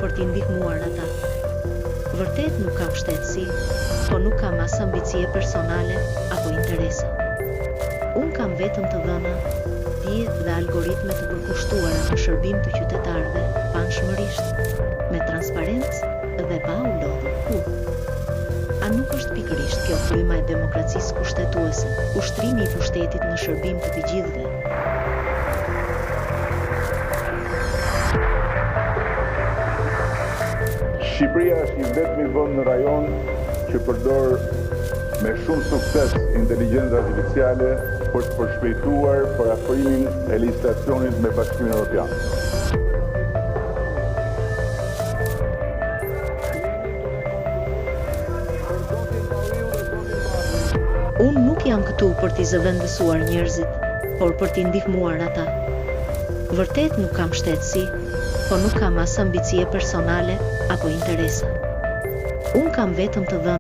për t'i ndihmuar ata. Vërtet nuk kam shtetësi, po nuk kam as ambicie personale apo interese. Unë kam vetëm të dhëna, dije dhe algoritme të përkushtuara në shërbim të qytetarëve, panshmërisht, me transparencë dhe pa u lodhur kurrë. A nuk është pikërisht kjo fryma e demokracisë kushtetuese, ushtrimi i pushtetit në shërbim të të gjithëve? Shqipëria është një vetmi vend në rajon që përdor me shumë sukses inteligjenca artificiale për të përshpejtuar parafrimin e legjislacionit me Bashkimin Evropian. Unë nuk jam këtu për t'i zëvendësuar njerëzit, por për t'i ndihmuar ata. Vërtet nuk kam shtetësi, po nuk kam as ambicie personale apo interese. Unë kam vetëm të dhëna.